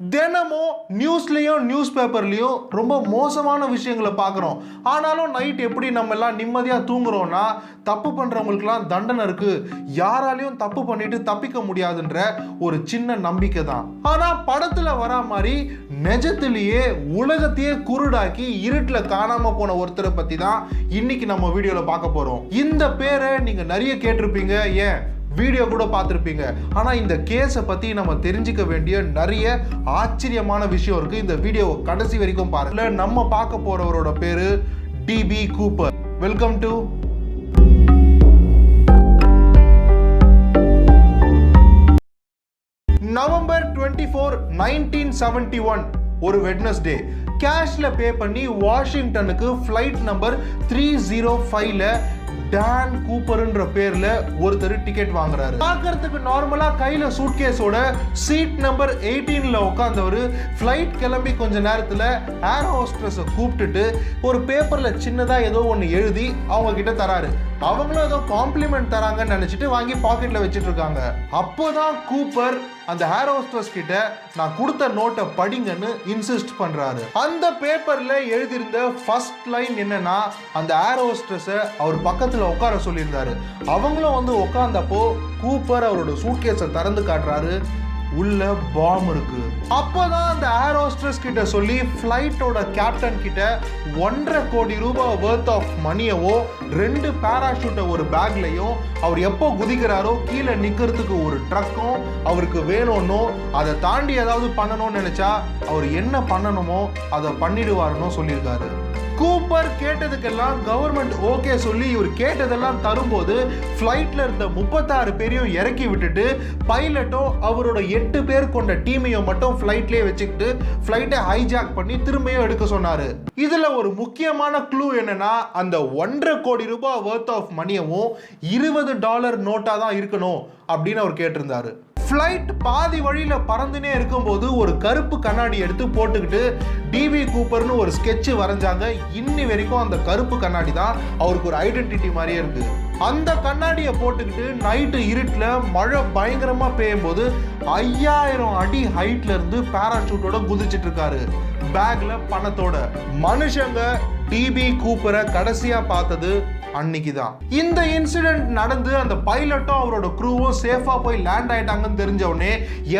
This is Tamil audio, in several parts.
தினமும் நியூஸ்லயும் நியூஸ் பேப்பர்லயும் ரொம்ப மோசமான விஷயங்களை பார்க்குறோம். ஆனாலும் நைட் எப்படி நம்ம எல்லாம் நிம்மதியா தூங்குறோம்னா, தப்பு பண்றவங்களுக்குலாம் தண்டனை இருக்கு, யாராலையும் தப்பு பண்ணிட்டு தப்பிக்க முடியாதுன்ற ஒரு சின்ன நம்பிக்கை தான். ஆனா படத்துல வரா மாதிரி நிஜத்திலேயே உலகத்தையே குருடாக்கி இருட்டுல காணாம போன ஒருத்தரை பத்தி தான் இன்னைக்கு நம்ம வீடியோல பார்க்க போறோம். இந்த பேரை நீங்க நிறைய கேட்டிருப்பீங்க, ஏன் வீடியோ கூட பார்த்துருப்பீங்க. ஆனால் இந்த கேஸை பற்றி நம்ம தெரிஞ்சுக்க வேண்டிய நிறைய ஆச்சரியமான விஷயம் இருக்குது. இந்த வீடியோவை கடைசி வரைக்கும் பாருங்க. நம்ம பார்க்க போகிறவரோட பேர் DB Cooper. Welcome to November 24, 1971 ஒரு வெட்னஸ்டே கேஷ்ல பே பண்ணி வாஷிங்டனுக்கு ஃப்ளைட் நம்பர் 305ல டான் கூப்பர்ன்ற பேர்ல ஒருத்தர் டிக்கெட் வாங்குறாரு. பார்க்கிறதுக்கு நார்மலா கையில சூட்கேஸோட சீட் நம்பர் 18ல உட்கார்ந்தவர் ஃப்ளைட் கிளம்பி கொஞ்ச நேரத்துல ஏர் ஹோஸ்ட்ரஸ் கூப்பிட்டுட்டு ஒரு பேப்பர்ல சின்னதா ஏதோ ஒன்னு எழுதி அவங்க கிட்ட தராரு. அவங்களும் ஏதோ காம்ப்ளிமெண்ட் தராங்கன்னு நினைச்சிட்டு வாங்கி பாக்கெட்ல வச்சிட்டு இருக்காங்க. அப்போதான் கூப்பர் அந்த ஏர் ஹோஸ்ட்ரஸ் கிட்ட நான் கொடுத்த நோட்டை படிங்கன்னு இன்சிஸ்ட் பண்றாரு. அந்த பேப்பர்ல எழுதியிருந்த ஃபர்ஸ்ட் லைன் என்னன்னா, அந்த ஏர் ஹோஸ்ட்ரஸ அவர் பக்கத்துல உட்கார சொல்லியிருந்தாரு. அவங்களும் வந்து உட்கார்ந்தப்போ கூப்பர் அவரோட சூட்கேஸை திறந்து காட்டுறாரு. உள்ள பாம் இருக்கு. அப்போதான் அந்த ஏர் ஹோஸ்ட்ரஸ் கிட்ட சொல்லி ஃப்ளைட்டோட கேப்டன் கிட்ட 1.5 கோடி ரூபாய் வர்த் ஆஃப் மணியவோ 2 பேராஷூட்டை ஒரு பேக்லையும் அவர் எப்போ குதிக்கிறாரோ கீழே நிக்கிறதுக்கு ஒரு ட்ரக்கும் அவருக்கு வேணும்னோ அதை தாண்டி ஏதாவது பண்ணணும்னு நினைச்சா அவர் என்ன பண்ணணுமோ அதை பண்ணிடுவாருன்னு சொல்லியிருக்காரு. கூப்பர் கேட்டதுக்கெல்லாம் கவர்மெண்ட் ஓகே சொல்லி இவர் கேட்டதெல்லாம் தரும்போது ஃப்ளைட்ல இருந்த 36 பேரையும் இறக்கி விட்டுட்டு பைலட்டும் அவரோட 8 பேர் கொண்ட டீமையும் மட்டும் ஃப்ளைட்லயே வச்சுக்கிட்டு ஃப்ளைட்டை ஹைஜாக் பண்ணி திரும்பியும் எடுக்க சொன்னாரு. இதுல ஒரு முக்கியமான க்ளூ என்னன்னா, அந்த 1.5 கோடி ரூபாய் வர்த் ஆஃப் மணியவும் $20 நோட்டா தான் இருக்கணும் அப்படின்னு அவர் கேட்டிருந்தாரு. ஃப்ளைட் பாதி வழியில பறந்துனே இருக்கும்போது ஒரு கருப்பு கண்ணாடி எடுத்து போட்டுக்கிட்டு டிபி கூப்பர்னு ஒரு ஸ்கெட்ச் வரைஞ்சாங்க. இன்னி வரைக்கும் அந்த கருப்பு கண்ணாடி தான் அவருக்கு ஒரு ஐடென்டிட்டி மாதிரியே இருக்கு. அந்த கண்ணாடியை போட்டுக்கிட்டு நைட்டு இருட்டுல மழை பயங்கரமா பெய்யும் போது 5000 அடி ஹைட்ல இருந்து பேராஷூட்டோட குதிச்சிட்டு இருக்காரு, பேக்ல பணத்தோட. மனுஷங்க டிபி கூப்பரை கடைசியா பார்த்தது அன்னைக்குதான். இந்த இன்சிடென்ட் நடந்து அந்த பைலட்டும் அவரோட க்ரூவும் சேஃபா போய் லேண்ட் ஆயிட்டாங்கன்னு தெரிஞ்ச உடனே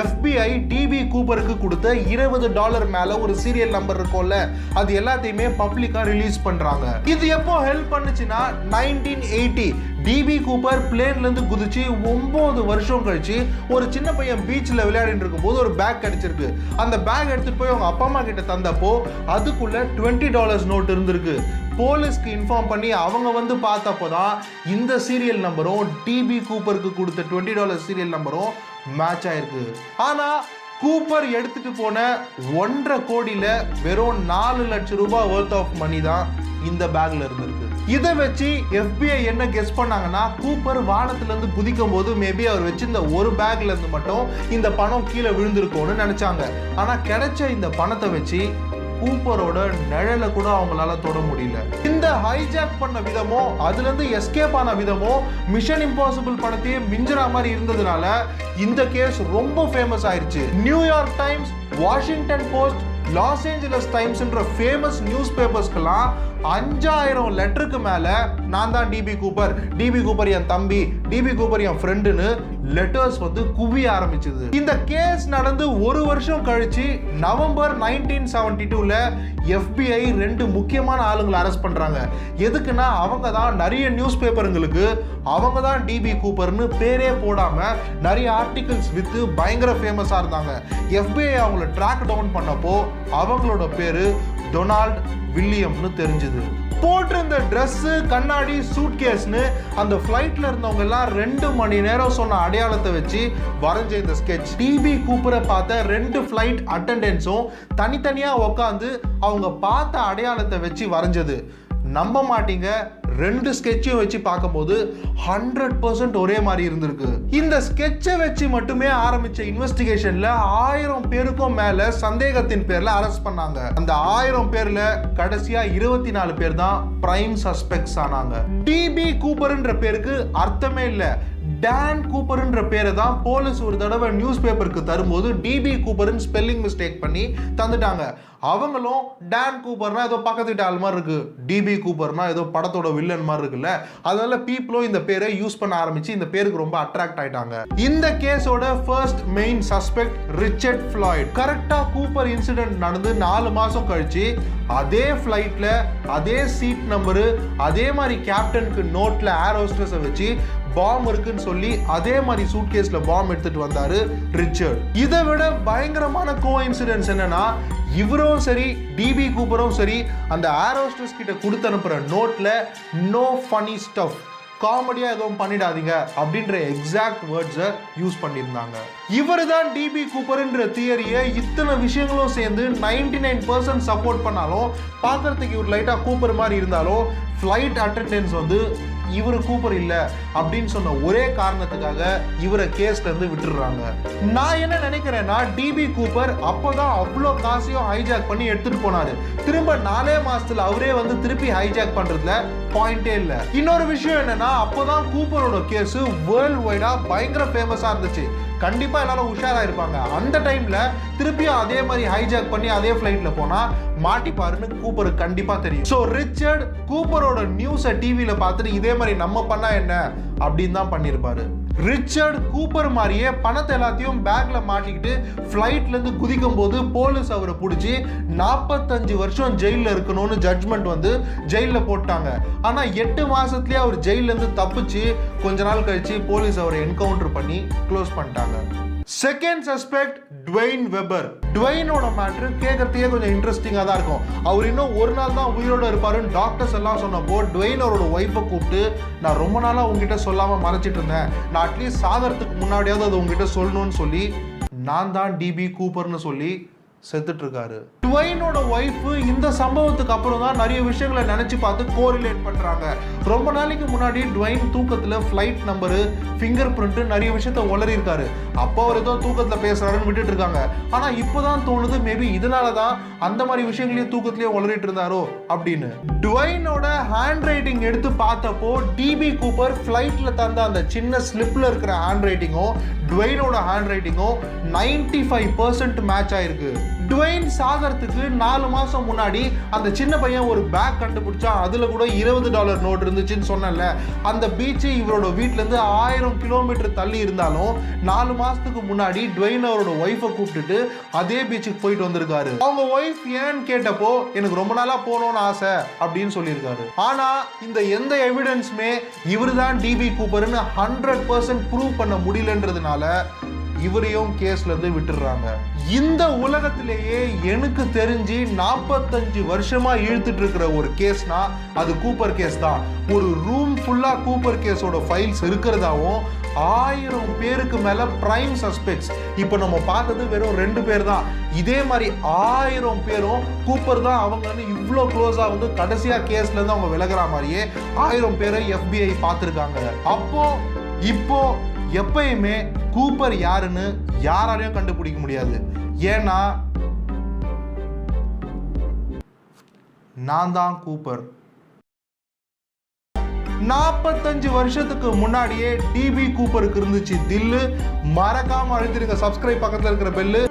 FBI டிபி கூப்பருக்கு கொடுத்த $20 மேல ஒரு சீரியல் நம்பர் இருக்கும்ல, அது எல்லாத்தையுமே பப்ளிக்கா ரிலீஸ் பண்றாங்க. இது எப்போ ஹெல்ப் பண்ணுச்சுன்னா 1980 டிபி கூப்பர் பிளேன்ல இருந்து குதிச்சு 9 வருஷம் கழிச்சு ஒரு சின்ன பையன் பீச்ல விளையாடிட்டு இருக்கும் போது ஒரு பேக் கிடைச்சிருக்கு. அந்த பேக் எடுத்துட்டு போய் அவங்க அப்பா அம்மா கிட்ட தந்தப்போ அதுக்குள்ள $20 நோட் இருந்திருக்கு. போலீஸ்க்கு இன்ஃபார்ம் பண்ணி அவங்க வந்து பார்த்தப்போதான் இந்த சீரியல் நம்பரும் டிபி கூப்பருக்கு கொடுத்த $20 சீரியல் நம்பரும் மேட்ச் ஆயிருக்கு. ஆனா கூப்பர் எடுத்துட்டு போன 1.5 கோடியில வெறும் 4 லட்சம் ரூபாய் வர்த் ஆஃப் மணி தான் இந்த பேக்ல இருந்திருக்கு. இதை வச்சு FBI என்ன கெஸ் பண்ணாங்கன்னா, கூப்பர் வானத்துல இருந்து குதிக்கும் போது மேபி அவர் வச்சிருந்த ஒரு பேக்ல இருந்து மட்டும் இந்த பணம் கீழே விழுந்திருக்கும்னு நினைச்சாங்க. ஆனா கிடைச்ச இந்த பணத்தை வச்சு கூப்பரோட நிழலை கூட அவங்களால தொட முடியல. இந்த ஹைஜாக் பண்ண விதமோ அதுல இருந்து எஸ்கேப் ஆன விதமோ மிஷன் இம்பாசிபிள் படத்தையே மிஞ்சுற மாதிரி இருந்ததுனால இந்த கேஸ் ரொம்ப ஃபேமஸ் ஆயிருச்சு. New York Times, Washington Post, Los Angeles டைம்ஸ்ன்ற ஃபேமஸ் நியூஸ் பேப்பர்ஸ்க்கெல்லாம் 5000 லெட்டருக்கு மேல நான் தான் டிபி கூப்பர் என் தம்பி, டிபி கூப்பர் என் ஃப்ரெண்டுன்னு லெட்டர்ஸ் வந்து குவிய ஆரம்பிச்சது. இந்த கேஸ் நடந்து ஒரு வருஷம் கழிச்சு நவம்பர் 1972ல FBI 2 முக்கியமான ஆளுங்களை அரெஸ்ட் பண்றாங்க. எதுக்குன்னா அவங்க தான் நிறைய நியூஸ் பேப்பருங்களுக்கு அவங்க தான் டிபி கூப்பர்னு பேரே போடாம நிறைய ஆர்டிகிள்ஸ் வித்து பயங்கர ஃபேமஸா இருந்தாங்க. FBI அவங்கள ட்ராக் டவுன் பண்ணப்போ அவங்களோட பேரு டொனால்ட் வில்லியம்னு தெரிஞ்சது. போட்டிருந்த ட்ரெஸ், கண்ணாடி, சூட்கேஸ்னு அந்த ஃப்ளைட்ல இருந்தவங்க எல்லாம் 2 மணி நேரம் சொன்ன அடையாளத்தை வச்சு வரைஞ்ச இந்த ஸ்கெட்ச் டிபி கூப்பரை பார்த்த 2 ஃப்ளைட் அட்டெண்டன்ஸும் தனித்தனியா உட்காந்து அவங்க பார்த்த அடையாளத்தை வச்சு வரைஞ்சது. நம்ப மாட்டீங்க, 2 ஸ்கெட்சையும் வச்சு பார்க்கும்போது 100% ஒரே மாதிரி இருந்திருக்கு. இந்த ஸ்கெட்சை வச்சு மட்டுமே ஆரம்பிச்ச இன்வெஸ்டிகேஷன்ல 1000 பேருக்கும் மேல சந்தேகத்தின் பேர்ல அரெஸ்ட் பண்ணாங்க. அந்த 1000 பேர்ல கடைசியா 24 பேர் தான் பிரைம் சஸ்பெக்ட்ஸ் ஆனாங்க. டிபி கூப்பர்ன்ற பேருக்கு அர்த்தமே இல்ல. டான் கூப்பர்ன்ற பேரை தான் போலீஸ் ஒரு தடவை நியூஸ் பேப்பருக்கு தரும்போது டிபி கூப்பர்னு ஸ்பெல்லிங் மிஸ்டேக் பண்ணி தந்துட்டாங்க. அவங்களும் டான் கூப்பர்னா ஏதோ பக்கத்து வீட்டு ஆள் மாதிரி இருக்கு, டிபி கூப்பர்னா ஏதோ படத்தோட வில்லன் மாதிரி இருக்குல்ல, அதனால பீப்புளும் இந்த பேரை யூஸ் பண்ண ஆரம்பிச்சு இந்த பேருக்கு ரொம்ப அட்ராக்ட் ஆயிட்டாங்க. இந்த கேஸோட first main suspect Richard Floyd. கரெக்டா கூப்பர் இன்சிடென்ட் நடந்து 4 மாசம் கழிச்சு அதே ஃபிளைட்ல அதே சீட் நம்பரு அதே மாதிரி கேப்டனுக்கு நோட்ல ஏர் ஹோஸ்டஸை வச்சு பாம் இருக்குன்னு சொல்லி அதே மாதிரி சூட்கேஸ்ல பாம் எடுத்துட்டு வந்தாரு ரிச்சர்ட். இதை விட பயங்கரமான கோஇன்சிடென்ஸ் என்னன்னா, இவரும் சரி டிபி கூப்பரும் சரி அந்த ஏர் ஹோஸ்டஸ் கிட்ட கொடுத்து அனுப்புற நோட்ல நோ ஃபனி ஸ்டஃப், காமெடியா எதுவும் பண்ணிடாதீங்க அப்படின்ற எக்ஸாக்ட் வேர்ட்ஸை யூஸ் பண்ணியிருந்தாங்க. இவர் தான் டிபி கூப்பர்ன்ற தியரியை இத்தனை விஷயங்களும் சேர்ந்து 99% சப்போர்ட் பண்ணாலும், பார்க்கறதுக்கு இவர் லைட்டா கூப்பர் மாதிரி இருந்தாலும் ஃப்ளைட் அட்டெண்டன்ஸ் வந்து இவரு கூப்பர் இல்ல அப்படின்னு சொன்ன ஒரே காரணத்துக்காக இவரை கேஸ்ல இருந்து விட்டுடுறாங்க. நான் என்ன நினைக்கிறேன்னா, டிபி கூப்பர் அப்பதான் அவ்வளோ காசையும் ஹைஜாக் பண்ணி எடுத்துட்டு போனாரு. திரும்ப 4 மாசத்துல அவரே வந்து திருப்பி ஹைஜாக் பண்றதுல பாயிண்டே இல்ல. இன்னொரு விஷயம் என்னன்னா, அப்பதான் கூப்பரோட கேஸ் வேர்ல்ட் வைடா பயங்கர ஃபேமஸா இருந்துச்சு. கண்டிப்பா எல்லாரும் உஷாரா இருப்பாங்க. அந்த டைம்ல திருப்பியும் அதே மாதிரி ஹைஜாக் பண்ணி அதே ஃபிளைட்ல போனா மாட்டிப்பாருன்னு கூப்பருக்கு கண்டிப்பா தெரியும். சோ ரிச்சர்ட் கூப்பரோட நியூஸை டிவில பார்த்துட்டு இதே மாதிரி நம்ம பண்ணா என்ன அப்படின்னு தான் பண்ணிருப்பாரு. ரிச்சர்ட் கூப்பர் மாதிரியே பணத்தை எல்லாத்தையும் பேக்ல மாட்டிக்கிட்டு ஃபிளைட்ல இருந்து குதிக்கும் போது போலீஸ் அவரை பிடிச்சி 45 வருஷம் ஜெயில இருக்கணும்னு ஜட்ஜ்மெண்ட் வந்து ஜெயில போட்டாங்க. ஆனா 8 மாசத்துலயே அவர் ஜெயில இருந்து தப்பிச்சு கொஞ்ச நாள் கழிச்சு போலீஸ் அவரை என்கவுண்டர் பண்ணி க்ளோஸ் பண்ணிட்டாங்க. Second suspect Dwayne Weber. டுவைனோட மேட்ரு கேட்கறதுக்கே கொஞ்சம் இன்ட்ரெஸ்டிங்கா தான் இருக்கும். அவர் இன்னும் ஒரு நாள் தான் உயிரோட இருப்பாருன்னு டாக்டர்ஸ் எல்லாம் சொன்னப்போ டுவைன் அவரோட ஒய்ஃபை கூப்பிட்டு, நான் ரொம்ப நாளா உங்ககிட்ட சொல்லாம மறைச்சிட்டு இருந்தேன், நான் அட்லீஸ்ட் சாகறதுக்கு முன்னாடியாவது அதை உங்ககிட்ட சொல்லணும்னு சொல்லி நான் தான் டிபி கூப்பர்னு சொல்லி செத்துட்டு இருக்காரு. டுவைனோட ஒய்ஃப் இந்த சம்பவத்துக்கு அப்புறம் தான் நிறைய விஷயங்களை நினைச்சு பார்த்து கோரிலேட் பண்றாங்க. ரொம்ப நாளைக்கு முன்னாடி டுவைன் தூக்கத்துல ஃபிளைட் நம்பரு, ஃபிங்கர் பிரிண்ட் நிறைய விஷயத்த உளறி இருக்காரு. அப்போ அவர் ஏதோ தூக்கத்துல பேசுறாருன்னு விட்டுட்டு இருக்காங்க. ஆனா இப்போதான் தோணுது மேபி இதனாலதான் அந்த மாதிரி விஷயங்களையும் தூக்கத்திலேயே உளறிட்டு இருந்தாரோ அப்படின்னு. டுவைனோட ஹேண்ட் ரைட்டிங் எடுத்து பார்த்தப்போ டிபி கூப்பர் ஃபிளைட்ல தந்த அந்த சின்ன ஸ்லிப்ல இருக்கிற ஹேண்ட் ரைட்டிங்கும் டுவைனோட ஹேண்ட் ரைட்டிங்கும் 95% மேட்ச் ஆயிருக்கு. டுவைன் சாகறதுக்கு 4 மாசம் முன்னாடி அந்த சின்ன பையன் ஒரு பேக் கண்டுபிடிச்சா, அதுல கூட $20 நோட் இருந்துச்சுன்னு சொன்னல. அந்த பீச் இவரோட வீட்டுல இருந்து 1000 கிலோமீட்டர் தள்ளி இருந்தாலும் 4 மாசத்துக்கு முன்னாடி டுவைன் அவரோட ஒய்ஃபை கூப்பிட்டுட்டு அதே பீச்சுக்கு போயிட்டு வந்திருக்காரு. அவங்க ஒய்ஃப் ஏன்னு கேட்டப்போ, எனக்கு ரொம்ப நாளா போகணும்னு ஆசை அப்படின்னு சொல்லியிருக்காரு. ஆனா இந்த எந்த எவிடன்ஸுமே இவர் தான் டிபி கூப்பர்னு 100% ப்ரூவ் பண்ண முடியலன்றதுனால இவரையும் கேஸ்ல இருந்து விட்டுறாங்க. இந்த உலகத்திலேயே எனக்கு தெரிஞ்சு 45 வருஷமா இழுத்துட்டு இருக்கிற ஒரு கேஸ்னா அது கூப்பர் கேஸ் தான். ஒரு ரூம் ஃபுல்லா கூப்பர் கேஸோட ஃபைல்ஸ் இருக்கிறதாவும் 1000 பேருக்கு மேல பிரைம் சஸ்பெக்ட்ஸ். இப்போ நம்ம பார்த்தது வெறும் 2 பேர் தான். இதே மாதிரி 1000 பேரும் கூப்பர் தான் அவங்கன்னு இவ்வளோ க்ளோஸா வந்து கடைசியா கேஸ்ல இருந்து அவங்க விலகிற மாதிரியே 1000 பேரை FBI பார்த்துருக்காங்க. அப்போ இப்போ எப்பயுமே கூப்பர் யாருன்னு யாராலையும் கண்டுபிடிக்க முடியாது. ஏன்னா நான் தான் கூப்பர். 45 வருஷத்துக்கு முன்னாடியே டிபி கூப்பருக்கு இருந்துச்சு தில்லு. மறக்காம அழுத்திருங்க சப்ஸ்கிரைப், பக்கத்துல இருக்கிற பெல்லு.